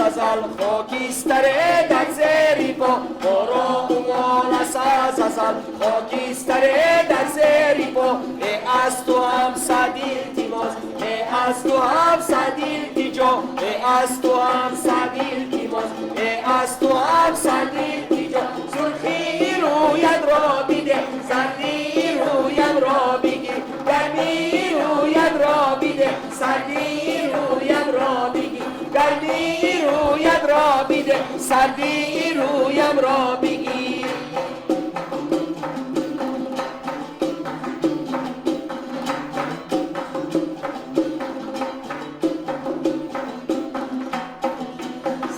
ازل خاکیستره در زیر پا ما را امان است از ازل خاکیستره در زیر پا ای از تو هم صد التماس ای از تو هم صد التجا ای از تو هم صد التماس ای از تو هم صد التجا سرخی رویت را بیده زردی رویم را بگی گرمی رویت را بیده سردی رویم را بگی گرمی رویت را بیده سردی رویم را بگی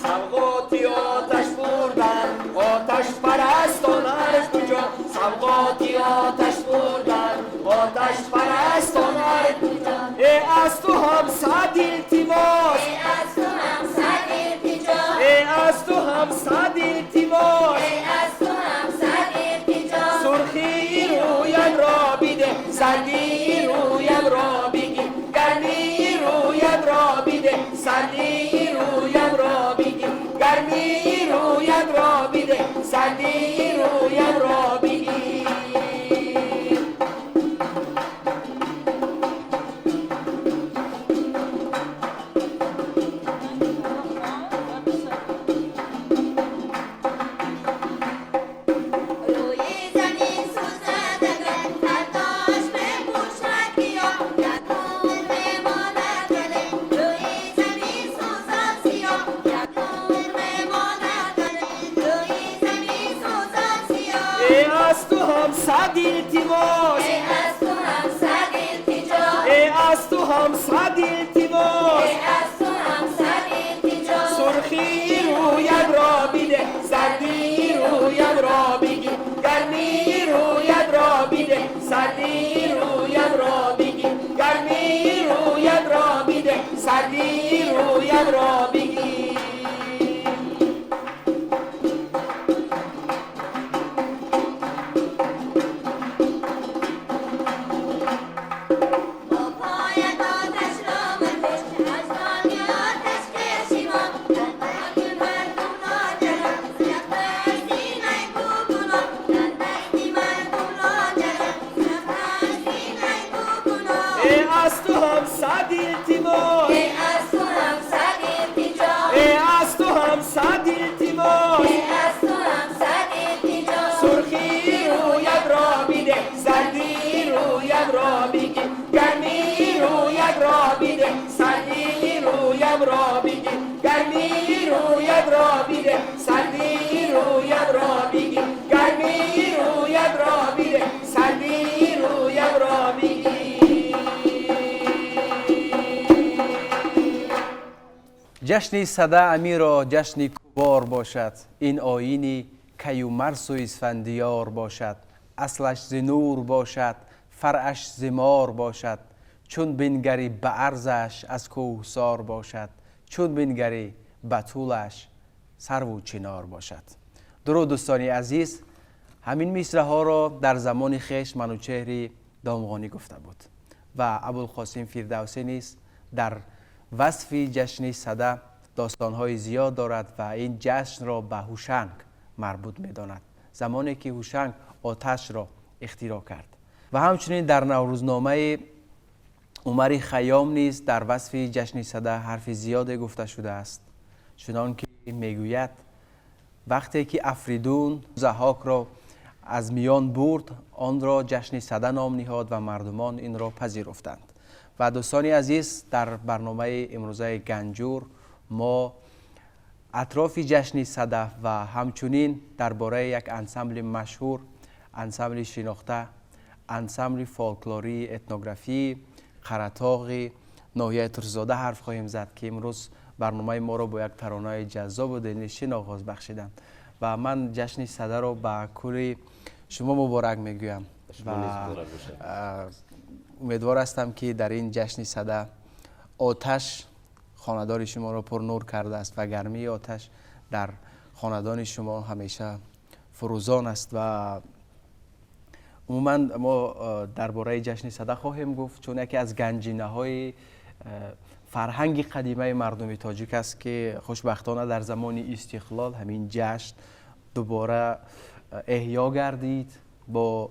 سوقاتی آتش بردن آتش پرستان از کجا سوقاتی آتش بردن آتش پرستان از کجا ای از تو هم صد التماس ای از تو هم صد التجا ای از تو هم صد التماس ای از تو هم صد التجا سرخی رویم را بیده سردی رویم را بگی گرمی رویم را بیده سردی رویم را بگی گرمی رویم را بیده سردی رویم را بگی روی زمین سوزندگان ترداش بپوشد گیاه یکون بماند گله روی زمین سوزد سیاه یکون بماند گله روی زمین سوزد سیاه ای از تو هم صد التماس ای از تو هم صد التجا ای از تو هم صد التماس ای از تو هم صد التجا سرخی رویم را بیده سردی رویم را بگی گرمی رویم را بیده سردی رویم را بگی گرمی رویم را بیده سردی رویم را بگی با پایت آتش را مکش از دنیا آتش کشی ما در بین مردم لاجرم زیاد سینه کوکونا در بین مردم لاجرم زیاد سینه کوکونا ای از تو هم صد التماس ای از تو هم صد التجا ای از تو هم صد التماس ای از تو هم صد التجا سرخی رویت را بیده سردی رویم را بگی گرمی رویت را بیده سردی رویم را بگی گرمی رویت را بیده سردی رویم را بگی گرمی رویت را بیده سردی رویم را بگی جشن صده امیرا جشن کوبار باشد این آیینی کیومرث و اسفندیار باشد اصلش ز نور باشد فرعش ز مار باشد چون بنگری به عرضش از کوهسار باشد چون بنگری به طولش سرو و چنار باشد. درود دوستانی عزیز، همین مصرع ها را در زمان خویش منوچهر دامغانی گفته بود و ابوالقاسم فردوسی نیز در وصف جشن صده داستان‌های زیاد دارد و این جشن را به هوشنگ مربوط می‌داند، زمانی که هوشنگ آتش را اختراع کرد. و همچنین در نوروزنامه عمر خیام نیز در وصف جشن صده حرف زیاد گفته شده است، چنان که میگوید وقتی که افریدون ضحاک را از میان برد آن را جشن صده نام نهاد و مردمان این را پذیرفتند. و دوستانی عزیز، در برنامه امروزه گنجور ما اطراف جشن صده و همچنین درباره یک انسمبل مشهور، انسمبل شناخته، انسمبل فولکلوری اتنوگرافی قرطاق ناحیه ترزاده حرف خواهیم زد که امروز برنامه ما را با یک ترانه جذاب و دلنشین آغاز بخشیدند و من جشن صده را به کل شما مبارک میگویم و امیدوار هستم که در این جشن صده آتش خاندان شما را پر نور کرده است و گرمی آتش در خاندان شما همیشه فروزان است. و عموما ما درباره جشن صده خواهیم گفت چون یکی از گنجینه های فرهنگ قدیمه مردم تاجیک است که خوشبختانه در زمان استقلال همین جشن دوباره احیا گردید با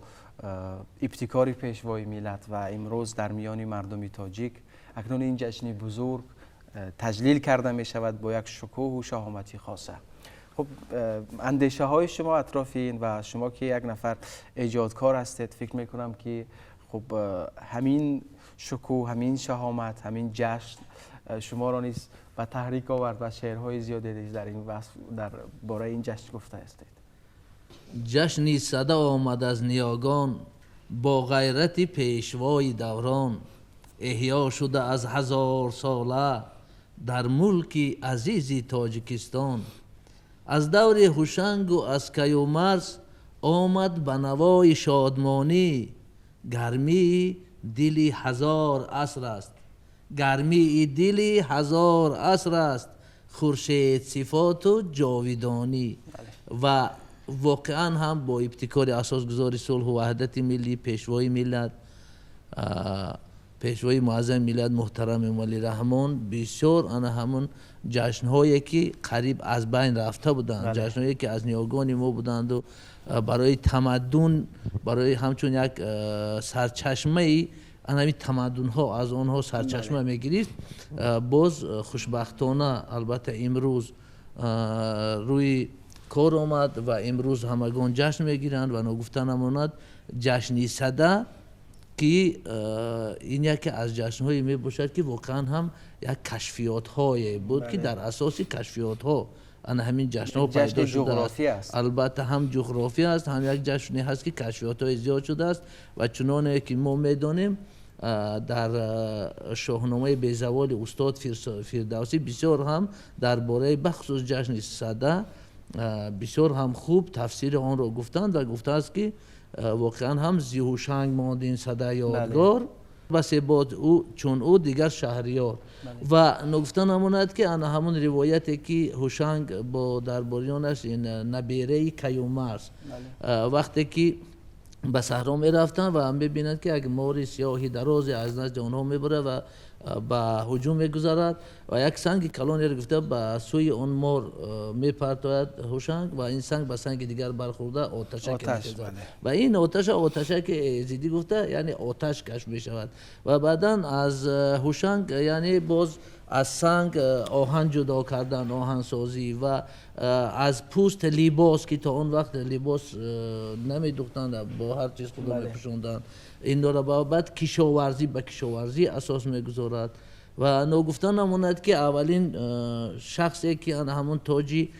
ابتکار پیشوای ملت و امروز در میان مردم تاجیک اکنون این جشن بزرگ تجلیل کرده می شود با یک شکوه و شهامتی خاصه. خب اندیشه های شما اطراف این و شما که یک نفر ایجادکار هستید فکر می کنم که خب همین شکوه، همین شهامت، همین جشن شما را نیز به تحریک آورد و شعرهای زیادی در این در باره این جشن گفته هستید. جشنی صدا آمد از نیاگان با غیرت پیشوای دوران، احیا شده از 1000 ساله در ملک عزیز تاجیکستان. از دور هوشنگ و از کیومرث آمد به نوای شادمانی، گرمی دلی 1000 عصر است، گرمی دلی 1000 عصر است، خورشید صفات و جاویدانی. و واقعا هم با ابتکار اساسگذار صلح و وحدت ملی، پیشوای ملت، پیشوای معظم ملت محترم ولی رحمان، بسیار آن همون جشن‌هایی که قریب از بین رفته بودند، جشن‌هایی که از نیاگان ما بودند و برای تمدن، برای همچون یک سرچشمه همین تمدن ها از آنها سرچشمه میگیرید. باز خوشبختانه البته امروز روی کار آمد و امروز همگان جشن میگیرند و نگفته نماند جشنی صدا که این یکی از جشن هایی می باشد که واقعا هم یک کشفیات های بود که در اساس کشفیات ها همین جشن ها پیدا شده است. البته هم جغرافی است، هم یک جشنی هست که کشفیات های زیاد شده است و چنانه که ما میدانیم در شاهنامه بیزوال استاد فردوسی بسیار هم درباره بخصوص جشن صدا بسیار هم خوب تفسیر آن را گفتند و گفته است که واقعا هم زی هوشنگ ماند این صدا یادگار و سباد او چون او دیگر شهریار. و نگفته نماند که انا همون روایتی که هوشنگ با درباریانش نبیره کیومرث وقتی که به صحرا می رفتن و هم ببینند که یک مار سیاهی درازی از نزد آنها میبره و به هجوم میگذارد و یک سنگ کلانی را گفته به سوی آن مار میپرتاید هوشنگ و این سنگ به سنگ دیگر برخورده آتش و این آتش که زیدی گفته یعنی آتش کش می شود و بعدا از هوشنگ یعنی باز از سنگ آهن جدا کردن، آهن سازی و از پوست لباس که تا اون وقت لباس نمی دوختند با هر چیز خود می پوشوندن، این را بعد کشاورزی به کشاورزی اساس می گذارد و نگفتن نماند که اولین شخصی که همون تاجی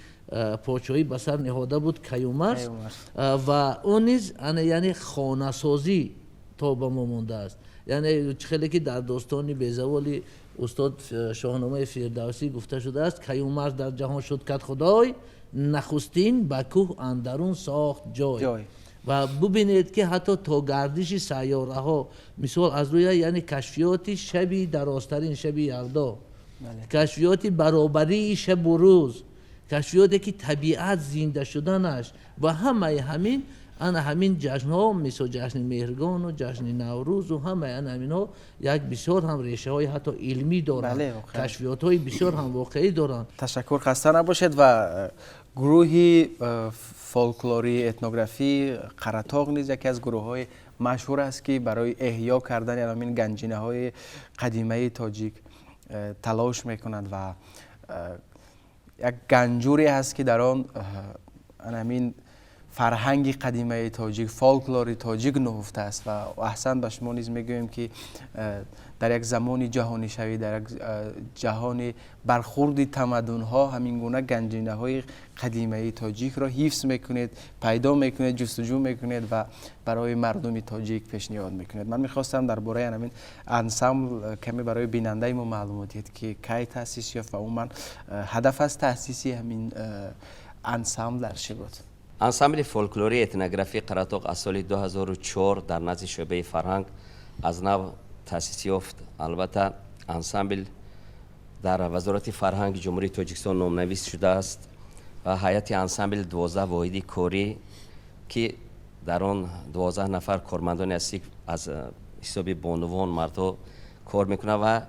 پاچایی به سر نهاده بود کیومرث و اون نیز یعنی خانه سازی تا به ما مونده است. یعنی خیلی که در داستان بیزوالی استاد شاهنامه فردوسی گفته شده است کیومرث در جهان شد کد خدای، نخستین به کوه اندرون ساخت جای. و ببینید که حتی تا گردش سیاره ها مثال از روی یعنی کشفیات شبی درازترین شبی یلدا، کشفیات برابری شب و روز، کشفیاتی که طبیعت زنده شدنش و همین جشن ها مثل جشن مهرگان و جشن نوروز و همین ها یک بسیار هم ریشه های حتی علمی دارند، کشفیات های بسیار هم واقعی دارند. تشکر، خسته نباشید. و گروهی فولکلوری اتنوگرافی قرطاق نیز یکی از گروه های مشهور است که برای احیا کردن همین گنجینه های قدیمه تاجیک تلاش میکنند و یک گنجوری هست که در آن همین فرهنگ قدیمه تاجیک، فولکلوری تاجیک نهفته است و احسن به شما نیز میگوییم که در یک زمان جهانی شوی، در یک جهان برخورد تمدن ها همین گونه گنجینه های قدیمه تاجیک را حفظ میکنید، پیدا میکنید، جستجو میکنید و برای مردم تاجیک پیشنهاد میکنید. من میخواستم درباره همین انسامبل کمی برای بیننده ما معلومات دهید که کی تاسیس یافت و عموما هدف از تاسیسی همین انسامبل در چه بود؟ انسامبل فولکلوری اتنوگرافی قرطاق از سال 2004 در نزد شعبه فرهنگ از نو تأسیس یافت. البته انسامبل در وزارت فرهنگ جمهوری تاجیکستان نامنویس شده است و هیئت انسامبل 12 واحد کاری که در آن 12 نفر کارمندان هستی از حساب بانوان مردها کار میکنه و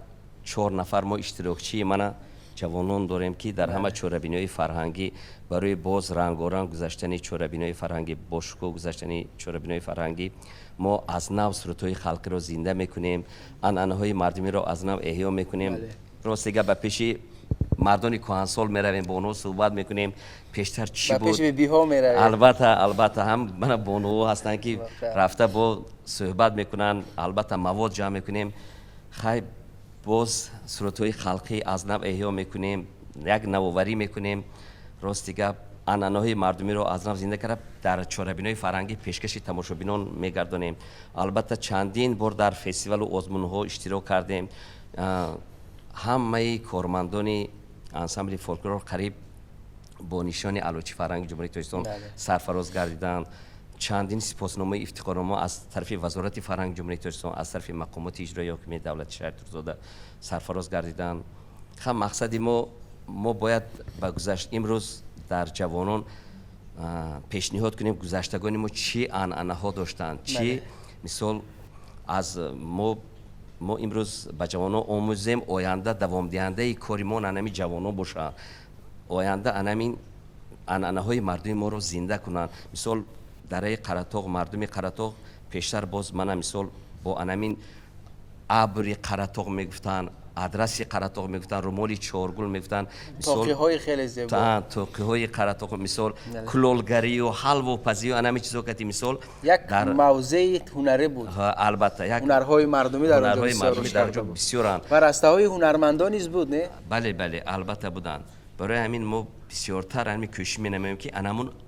4 نفر ما اشتراکچی من جوانان داریم که در همه چوربینای فرهنگی برای باز رنگارنگ گذاشتن چوربینای فرهنگی باشکو گذاشتن چوربینای فرهنگی ما از نو سرودهای خلقی رو زنده میکنیم، عنعنه های مردمی رو از نو احیا میکنیم. راست دیگه به پیش مردان کهنسال میرویم با اونها صحبت میکنیم پیشتر چی بود. پیش بی‌ها میرویم. البته هم من با اونها هستن که رفته با صحبت میکنن، البته مواد جمع میکنیم. خیلی باز سرودهای خلقی از نو احیا میکنیم، یک نوآوری میکنیم. راست دیگه عنعنه‌های مردمی رو از نو زنده کرده در چهاربینای فرهنگی پیشکش تماشابینان میگردانیم. البته چندین بار در فستیوال و آزمون‌ها اشتراک کردیم. همه کارمندان انسامبل فولکلور قریب با نشان علوچی فرهنگ جمهوری تاجیکستان سرفراز گردیدند. چندین سپاسنامه افتخارنامه از طرف وزارت فرهنگ جمهوری تاجیکستان از طرف مقامات اجرایی حاکمیت دولت شهر تورزاده سرفراز گردیدند. خب مقصد ما باید به گذشت امروز در جوانان پیشنهاد کنیم گذشتگان ما چی عنعنه ها داشتند، چی مثال از ما امروز به جوانان آموزیم آینده دوام دهنده کاری ما انمی جوانان باشه، آینده انمی عنعنه های مردم ما رو زنده کنند. مثال در قراتاق مردم قراتاق پیشتر باز من مثال با انمین ابر قراتاق میگفتن، آدرس قراتاق میگفتن، رومالی چهارگل میگفتن، توقی های خیلی زیبا، توقی های قراتاق مثال کلولگری و حلوا و پزی و انمی چیزا که مثال یک موضع هنری بود. البته یک هنرهای مردمی در اونجا بسیارند و راسته های هنرمندان نیز بود نه؟ بله البته بودند. برای همین ما بسیارتر همین کوشش می‌نماییم که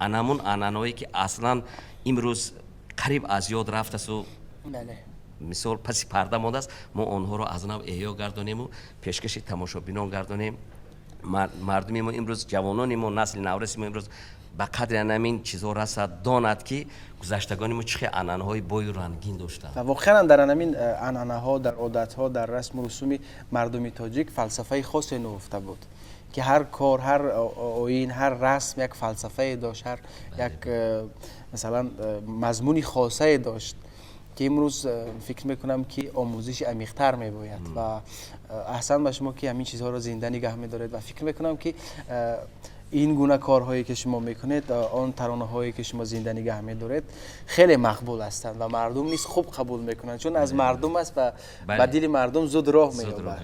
انمون عنعنه‌ای که اصلا امروز قریب از یاد رفته است و مثال پس پرده مانده است، ما آنها را از نو احیا گردانیم و پیشکش تماشابینان گردانیم. مردم ما امروز جوانان ما نسل نورس ما امروز به قدر همین چیزها رسد داند که گذشتگان ما چه عنعنه‌های بای و رنگین داشتند. واقعا در همین عنعنه‌ها، در عادت‌ها، در رسم و رسوم مردم تاجیک فلسفه خاصی نهفته بود که هر کار، هر آیین، هر رسم یک فلسفه داشت، هر یک مثلا مضمونی خاصه داشت که امروز فکر میکنم که آموزش عمیق‌تر میباید و احسن به شما که همین چیزها رو زنده نگه می‌دارید و فکر میکنم که این گونه کارهایی که شما میکنید، آن ترانه هایی که شما زنده نگه می‌دارید خیلی مقبول هستند و مردم نیز خوب قبول میکنند چون از مردم است و به دل مردم زود راه می‌یابد.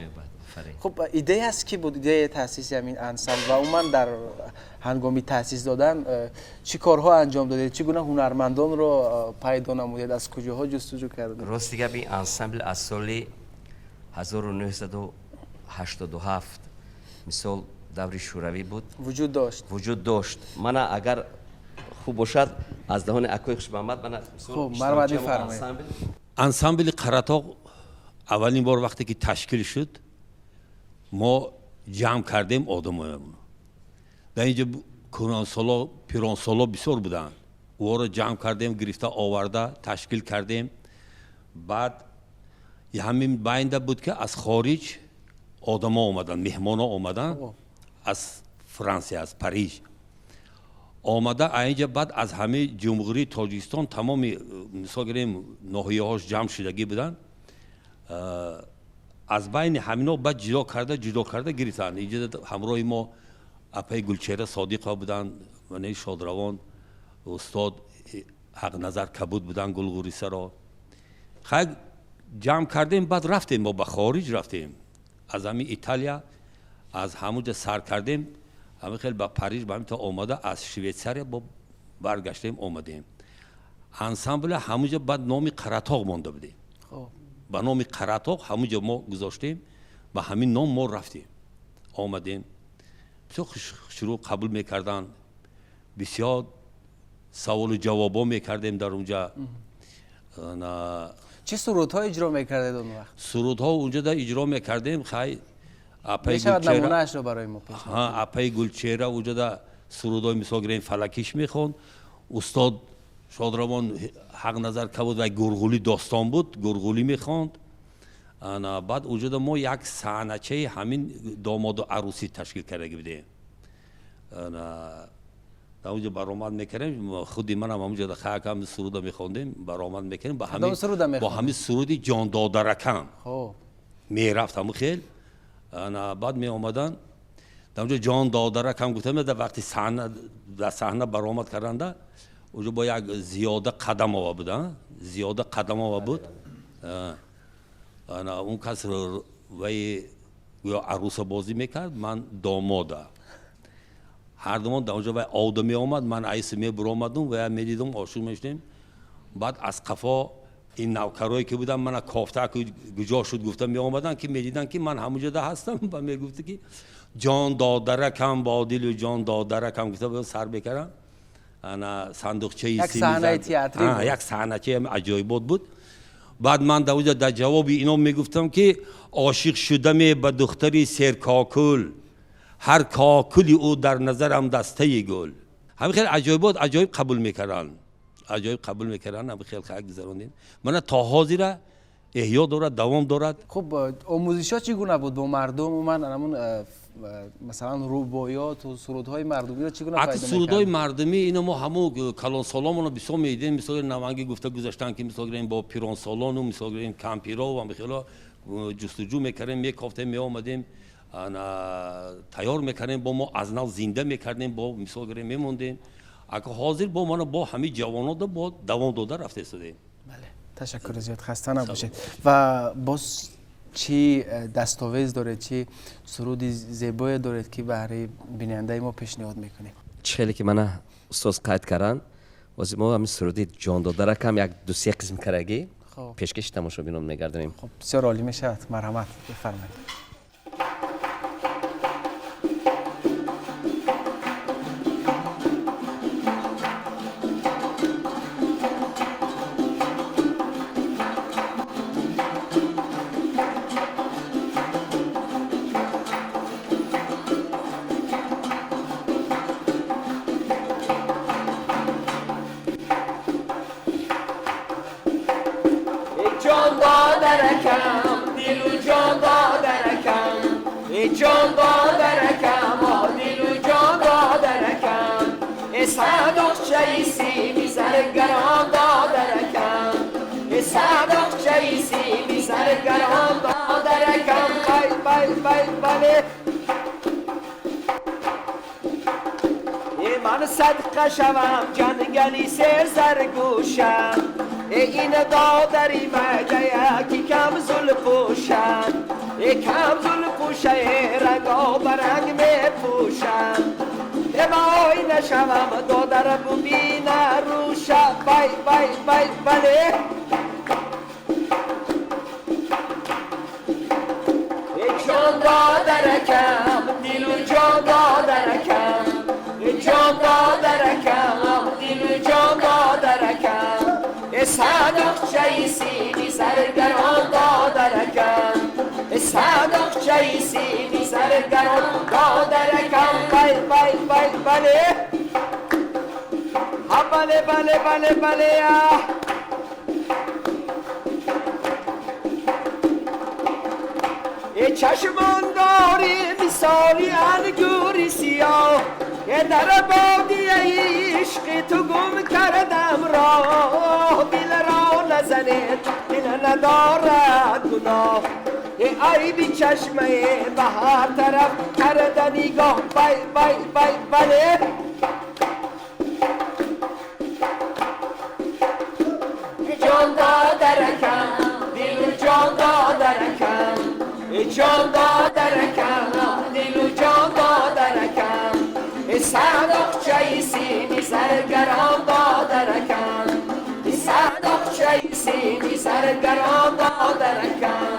خب ایده است که بود ایده تاسیس همین انسامبل و من در هنگامی تاسیس دادن چی کارها انجام دادید، چگونه هنرمندان رو پیدا نمودید، از کجاها جستجو کردید؟ راست دیگه این انسامبل از سال 1987 مثال دوری شوروی بود وجود داشت. من اگر خوب باشد از دهان اکوی خوش محمد من خب مرمدی فرمایید. انسامبل قراتاق اولین بار وقتی که تشکیل شد ما جمع کردیم آدمایمون. در اینجا کنانسالا پیرانسالا بسیار بودن، او را جمع کردیم گرفته آورده تشکیل کردیم. بعد همین باینده بود که از خارج آدما آمدن، مهمانا آمدن از فرانسه، از پاریس آمده اینجا. بعد از همه جمهوری تاجیکستان تمام مثال گیریم ناحیه هاش جمع شدگی بودن. از بین همینا بعد جدا کرده گرفتن. اینجا همراه ما اپای گلچهره صادق ها بودن، منی شادروان، استاد حق نظر کبود بودن، گلغوری سرا. خیلی جمع کردیم. بعد رفتیم ما به خارج، رفتیم از همین ایتالیا از همونجا سر کردیم همین خیلی به پاریس به همین تا آمده، از شویتساریا با برگشتیم آمدیم. انسامبل همونجا بعد نام قراتاق مانده بودیم. با نام قراتاق همونجا ما گذاشتیم، با همین نام ما رفتیم آمدیم. بسیار شروع قبول میکردن، بسیار سوال و جوابا میکردیم در اونجا. چه سرودها اجرا میکردید اون وقت؟ سرودها اونجا در اجرا میکردیم. خیلی اپای گلچهره نمونهش رو برای ما پیش اپای گلچهره اونجا در سرودهای مثال گریم فلکیش میخوند. استاد شادروان حق نظر کبود و گرغولی داستان بود، گرغولی میخواند. بعد اونجا ما یک صحنه‌چه همین داماد و عروسی تشکیل کرده بودیم. در اونجا برآمد میکردیم، خودی من هم اونجا در خاکم سرود میخواندیم، برآمد میکردیم با همین سرود جان داده رکن میرفت همون خیل بعد می آمدن در اونجا جان دادرک هم گفتم در وقتی صحنه برآمد کردند اونجا با یک زیاده قدم آوا بودن زیاده قدم آوا بود اون کس وی عروس بازی میکرد من داماده هر دومان در اونجا وی آدمی آمد من عیسی می برآمدم و میدیدم آشوب میشدیم بعد از قفا این نوکرایی که بودن من کافته که گجا شد گفتم می آمدن که میدیدن که من همونجا ده هستم و میگفت که جان دادرکم با دل و جان دادرکم گفتم سر بکرم انا صندوقچه یک صحنه تئاتری بود یک صحنه عجایبات بود بعد من در اونجا در جواب اینا میگفتم که عاشق شدم به دختری سرکاکل هر کاکلی او در نظرم دسته گل همین خیلی عجایبات عجایب قبول میکردن همین خیلی خاک گذروندیم من تا حاضر احیا دارد دوام دارد. خب آموزش ها چگونه بود با مردم و من همون مثلا روبایات و سرودهای مردمی رو چگونه پیدا می‌کردید؟ سرودهای مردمی اینو ما همون کلان سالامون رو بسیار می‌دیدیم مثلا نمنگی گفته گذاشتن که مثلا با پیران سالان و مثلا کمپیرا و مثلا جستجو می‌کردیم می‌کافتیم می‌آمدیم تیار می‌کردیم با ما از نو زنده می‌کردیم با مثلا می‌موندیم اگه حاضر با ما با همین جوانات با دوام داده رفته شدیم. بله تشکر زیاد خسته نباشید. و باز چی دستاویز داره چی سرودی زیبایی دارید که برای بیننده ما پیشنهاد میکنیم؟ چخیلی که من استاد قید کردن واسه ما همین سرودی جان دادرکم یک دو سه قسم کرگی پیشکش تماشا بینم میگردیم. خب بسیار عالی میشه مرحمت بفرمایید. جان دادرکم دل و جان دادرکم جان دادرکم دل و جان دادرکم صدق چیسی بیزرگران دادرکم صدق چیسی بیزرگران دادرکم بله من صدقه شوم جنگلی سرگوشم این دادری مگه یکی کم زل پوشن کم زل پوشه رنگا برنگ می پوشن وای نشوم دادر ببین روشم بله جان دادرکم دل و جان دادرکم جان دادرکم دل و جان دادرکم صدق چیسی بیزرگران دادرکم صدق چیسی بیزرگران دادرکم بله چشمان داری مثالی انگوری سیاه در بادیه عشق تو گم کردم راه دل را نزنید دل ندارد گناه ای بی چشمه به هر طرف کرده نگاه بله جان دادرکم دل و جان دادرکم جان دادرکم دل و جان دادرکم صدق چیسی بیزرگران دادرکم صدق چیسی بیزرگران دادرکم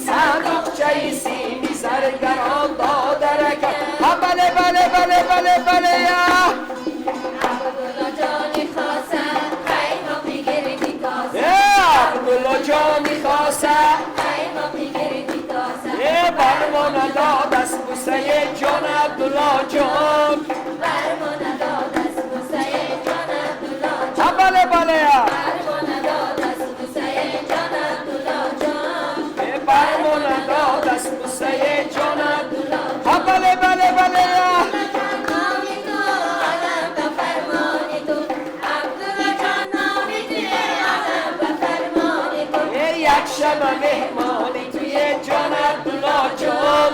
صدق چیسی بیزرگران دادرکم بله عبدالله جانی خواسته خیمه بگیری تازه عبدالله جانی خواسته خیمه بگیری تازه برمان داد از بوسه جان عبدالله جان برمان داد از بوسه جان عبدالله جان بله برمان داد از بوسه جان عبدالله جان برمان داد از بوسه جان عبدالله بله نامی تو آدم به فرمانی تو عبدالله جان نامی تو آدم به فرمانی تو یک شب مهمانی توی جان عبدالله جان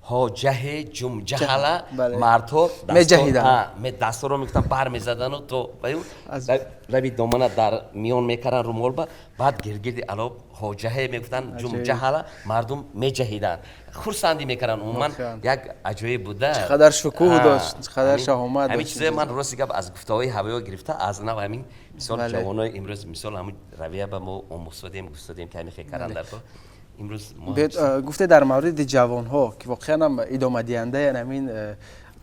حاجه جهله بله. مردها می‌جهیدن. دستا رو میگفتن بر میزدن و تو از- روی دامنه در میان میکردن رو مول بعد گرگید علا حاجه میگفتن جهله مردم میجهیدن خورسندی میکردن عموما یک عجایب بوده چقدر شکوه آه. داشت، چقدر همین- شهامت همین داشت. چیزای من راستی گپ از گفته‌های هوایی گرفته از نو همین مثال بله. جوانای امروز مثال همون رویه به ما آموزادیم گفتادیم که همین کردن در تو امروز ما گفته در مورد جوان ها که واقعا هم ادامه دهنده همین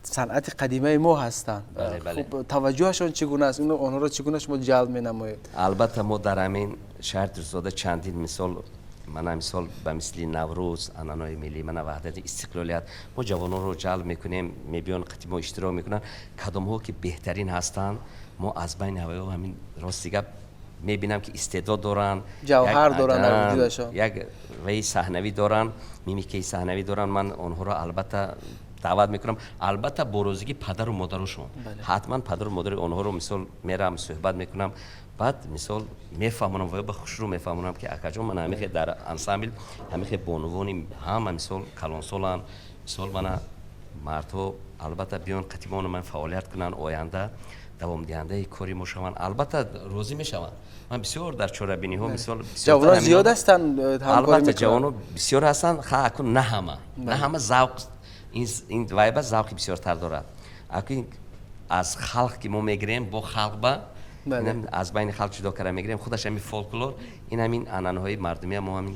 صنعت قدیمه ما هستند. بله، بله. خب توجهشون چگونه است؟ آنها را چگونه شما جلب می‌نمایید؟ البته ما در همین شهر درزاده چندین مثال من مثال به مثل نوروز انانای ملی من وحدت استقلالیت ما جوانان رو جلب میکنیم میبیان قطعی ما اشتراک میکنن کدام ها که بهترین هستن ما از بین هوای همین راستی گپ میبینم که استعداد دارن جوهر یک دارن در آدم، وجودشان. یک وی صحنوی دارن میمیکی صحنوی دارن من آنها رو البته دعوت میکنم البته بروزگی پدر و مادرشون حتما پدر و مادر آنها رو مثال میرم صحبت میکنم بعد مثال میفهمونم و به خوش رو میفهمونم که اکجون من همیشه در انسامبل همیشه بانوانی هم مثال کلانسولان مثال من مردها البته بیان قطیمان من فعالیت کنن آینده دوام دهنده کاری ما شوند البته روزی میشوند من بسیار در چوربینی ها مثال جوانان زیاد هستند همکاری البته میکنن. جوانان بسیار هستند خب نه همه نه همه ذوق این وایب ذوقی بسیار تر دارد اگه از خلق که ما میگیریم با خلق با بله. از بین خلق جدا کرده میگیریم خودش همین فولکلور این همین انانهای مردمی ما همین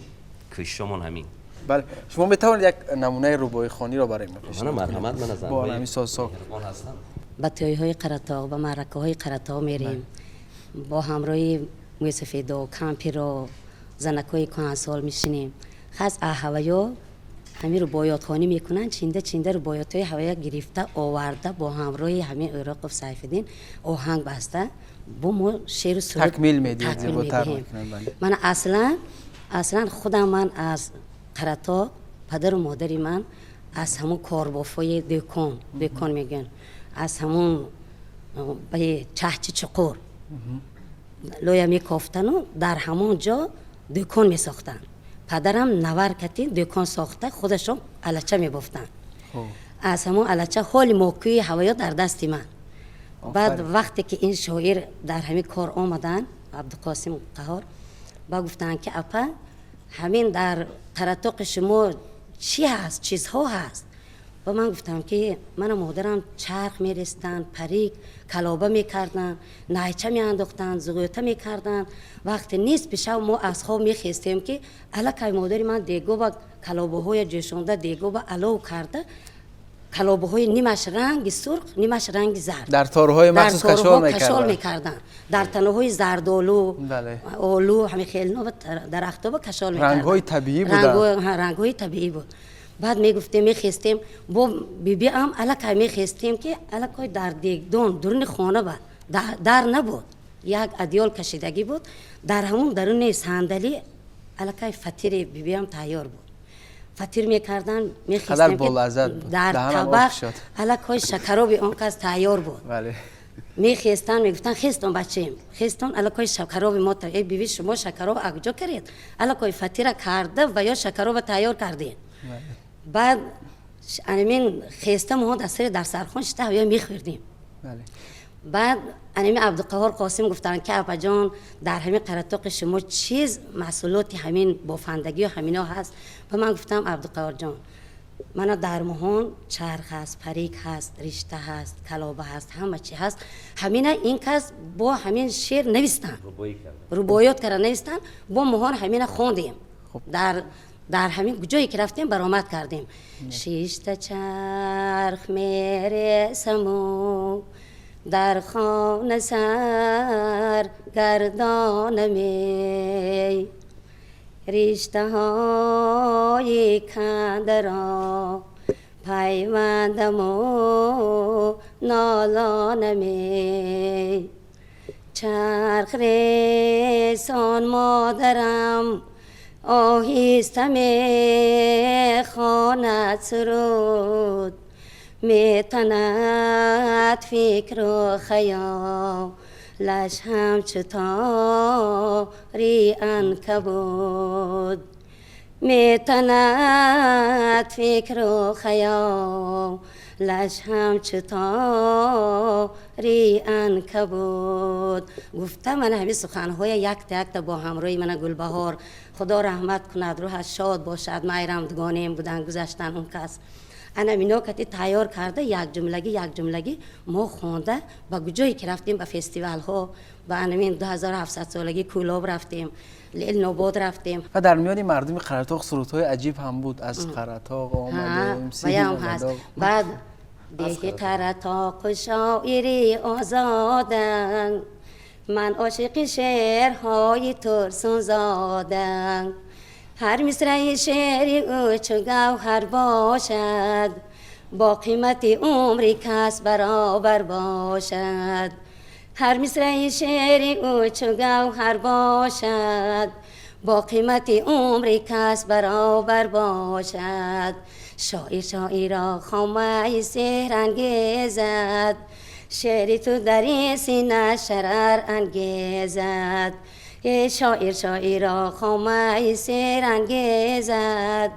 کشمون همین بله شما میتوانید یک نمونه رباعی خوانی را برای ما من پیشنهاد مرحمت من از با انواع همین سازها مهربان هستم به تویهای قرطاق و معرکه های قرطاق میریم با همراهی موسفیدا و کمپی را زنکای کهنسال میشینیم خاص هوایا همین رو بایات خانی میکنن چینده رو بایات های هوایا گرفته آورده با همراهی همین اوراق سیفالدین آهنگ بسته با ما شعر و سرود تکمیل میدید، تکمیل زیباتر میدهیم. میکنن، بله. من اصلا خودم من از قرطاق پدر و مادری من از همون کاربافای دکان میگن از همون به چهچ چقور لویا میکافتن و در همون جا دکان میساختن پدرم نور کتی دکان ساخته خودشون الچه میبافتن از همون الچه حال موقعی هوایی در دست من بعد وقتی که این شاعر در همین کار آمدن عبدالقاسم قهار با گفتن که اپا همین در قرطاق شما چی هست چیزها هست و من گفتم که من و مادرم چرخ میرستن پریک کلابه میکردن نایچه میانداختن زغوطه میکردن وقتی نیست بشه ما از خواب میخیستیم که الکی مادری من دیگو و کلابه های جوشانده دیگو و علو کرده کلابه های نیمش رنگ سرخ نیمش رنگ زرد در تارهای مخصوص کشال میکردن در تنه های زردالو بله. آلو همه خیلی نو درختها با کشال میکردن رنگ‌های طبیعی بودن. رنگ‌های طبیعی بود بعد میگفتیم میخستیم با بیبی هم الکی میخستیم که الکی در دیگدان درون خانه بود در نبود یک ادیال کشیدگی بود در همون درون صندلی الکی فطیر بیبی هم تیار بود فطیر میکردن میخستیم که در طبق الکی شکرابی اون کس تیار بود بله میخستن میگفتن خستون بچه‌ام خستون الکی شکراب ما ای بیبی شما شکراب اگجا کرید الکی فطیر کرده و یا شکراب تیار کردین بعد انمین خسته ما دستور در سرخون شده یا میخوردیم بله بعد انمی عبدالقهار قاسم گفتن که اپا جان در همین قرطاق شما چیز محصولات همین بافندگی و همینا هست و من گفتم عبدالقهار جان من در مهان چرخ هست پریک هست رشته هست کلابه هست همه چی هست همین این کس با همین شعر نویستن رباعیات کردن نویستن با مهان همین خوندیم در همین جایی که رفتیم برآمد کردیم شیشت چرخ میرسم و در خانه سر گردانمی رشته های کنده را پیوندم و نالانمی چرخ رسان مادرم آهسته می خواند سرود می تند فکر و خیالش همچو تاری عنکبوت میتند فکر و خیال لش هم چطوری عنکبوت. گفتم من همین سخنهای یک تا با همراهی من گلبهار، خدا رحمت کند روحش شاد باشد، میرمدگانیم بودن گذشتن اون کس. انا اینو کتی تیار کرده یک جملگی ما خونده با جایی که رفتیم به فستیوال ها، با انمین 2700 سالگی کولاب رفتیم، لیل نوباد رفتیم. و در میان مردم قره‌طاق سرودهای عجیب هم بود. از قره‌طاق آمدیم بیام هست. بعد دیگه قره‌طاق شاعری آزادن، من عاشق شعرهای ترسون زادم. هر مصرع شعری او چو گوهر باشد، با قیمت عمری کس برابر باشد. هر مصرع شعری او چو گوهر باشد، با قیمت عمری کس برابر باشد. شاعر خامه سحر انگیزد، شعری تو در این سینه شرر انگیزد. شاعر خامه سحر انگیزد،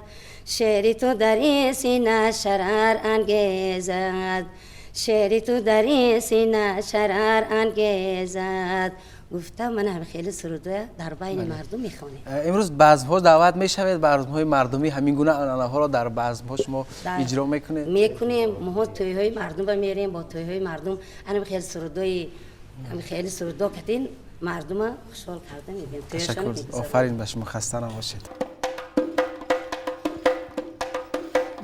شعری تو در این سینه شرر انگیزد. شعری تو در این سینه شرر انگیزد. گفتم من هم خیلی سروده در بین مردم میخوانیم. امروز بزم‌ها دعوت میشوید، بزم‌های مردمی همین گونه عنعنه‌ها را در بزم‌ها شما اجرا میکنید؟ میکنیم. ما توی‌های مردم با میریم، با توی‌های مردم هم خیلی سروده کردین، مردم خوشحال کرده میبینیم. تشکر، آفرین به شما، خسته نباشید.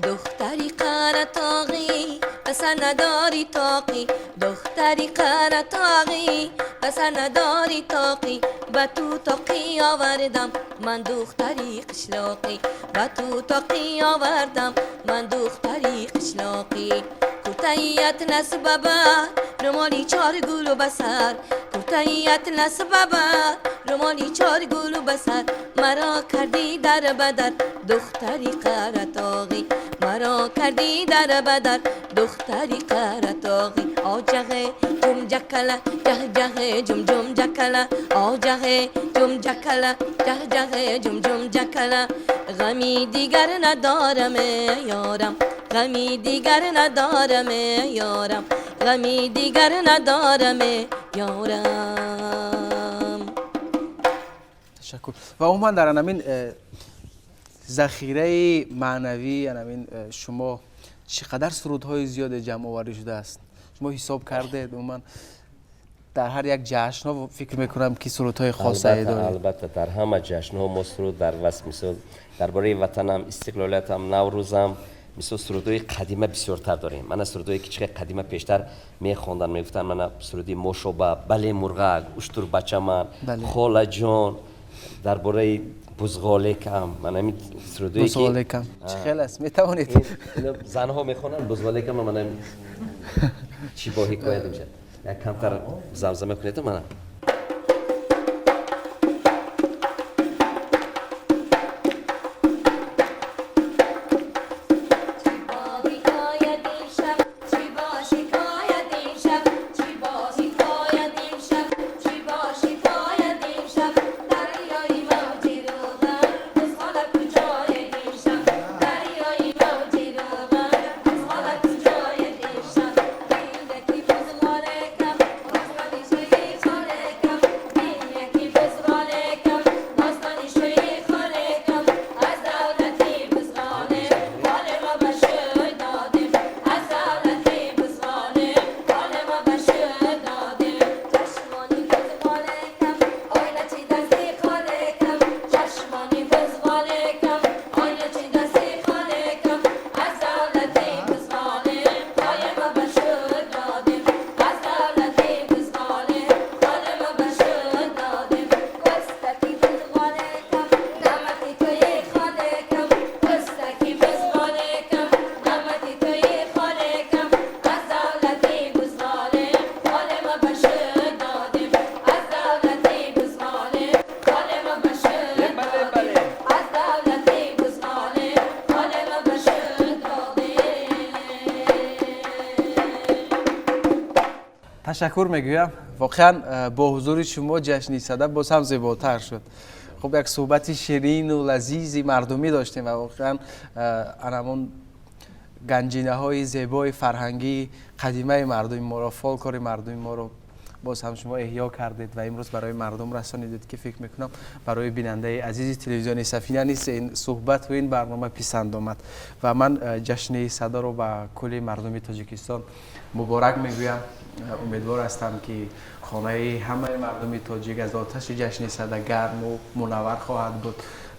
دختری قره‌طاقی پسر نداری طاقی، دختری قره‌طاقی پسر نداری طاقی. با تو طاقی آوردم من دختری قشلاقی، با تو طاقی آوردم من دختری قشلاقی. کرتاییت نسب بر رمالی چار گل و بسر، کرتاییت نسب بر رمالی چار گل و بسر. مرا کردی در بدر دختری قره‌طاقی، مرا کردی در بدر دختری قره‌طاقی. آجغه جم جکلا جه جه جم جم جکلا، آجغه جم جکلا جه جه جم جم جکلا. غمی دیگر ندارم یارم، غمی دیگر ندارم یارم، غمی دیگر ندارم یارم. تشکر. و عموما در همین ذخیره معنوی همین شما چقدر سرودهای زیاد جمع آوری شده است؟ شما حساب کرده؟ عموما در هر یک جشن ها فکر میکنم که سرودهای خاصه دارید. البته در همه جشن ها ما سرود در وصف مثل درباره وطنم، استقلالیتم، نوروزم، مثل سرودهای قدیمه بسیارتر داریم. من سرودهایی که چقدر قدیمه پیشتر میخوندن میگفتن من سرودی موشوبه، بله مرغک، اشتر بچه من، خاله جان، درباره بزغالکم. من همین سرودهایی که بزغالکم چه خیلی است، میتوانید زنها میخونن بزغالکم، من چی با حکایت میشه یک کمتر زمزمه کنید من. تشکر میگویم. واقعا با حضور شما جشنی صدف باز هم زیباتر شد. خب یک صحبت شیرین و لذیذی مردمی داشتیم و واقعا همون گنجینه های زیبای فرهنگی قدیمه مردم ما رو، فولکلور مردم ما رو باز هم شما احیا کردید و امروز برای مردم رسانیدید که فکر میکنم برای بیننده عزیز تلویزیون سفینه نیست این صحبت و این برنامه پسند آمد و من جشن صدا رو با کل مردم تاجیکستان مبارک میگویم. امیدوار هستم که خانه همه مردم تاجیک از آتش جشن صدا گرم و منور خواهد بود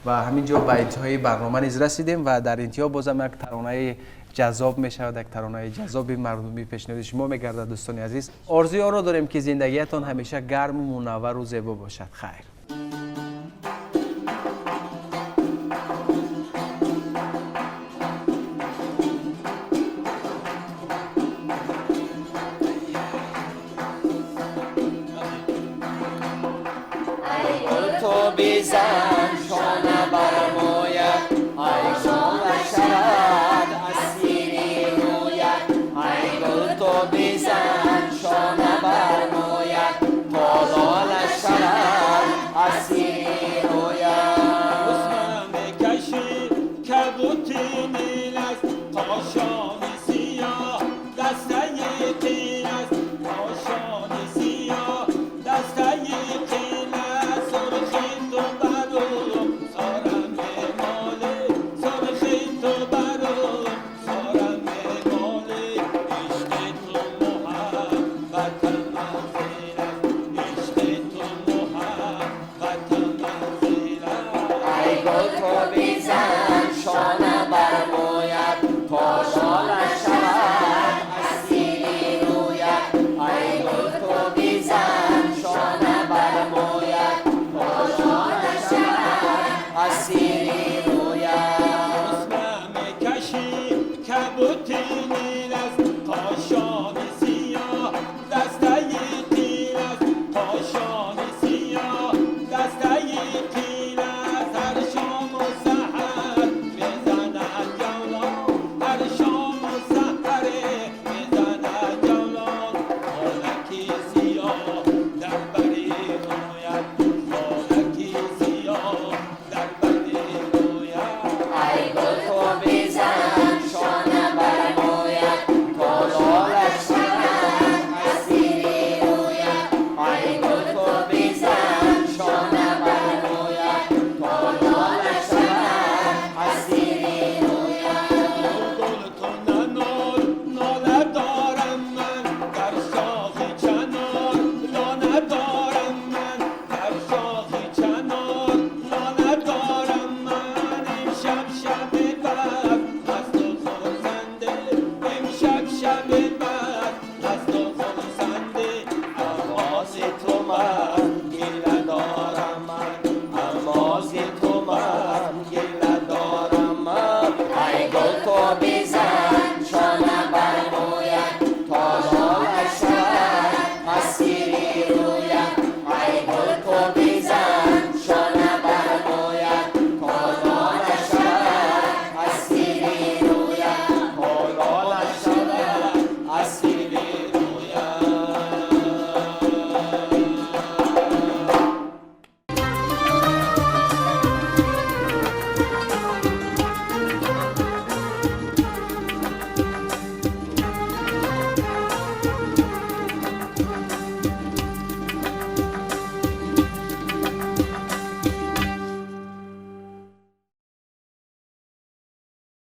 و همینجا به انتهای برنامه نیز رسیدیم و در انتها بازم یک ترانه جذاب می شود، یک ترانه جذاب مردمی پیشنهاد شما میگردد. دوستان عزیز، آرزوی آن را داریم که زندگیتان همیشه گرم و منور و زیبا باشد. خیر.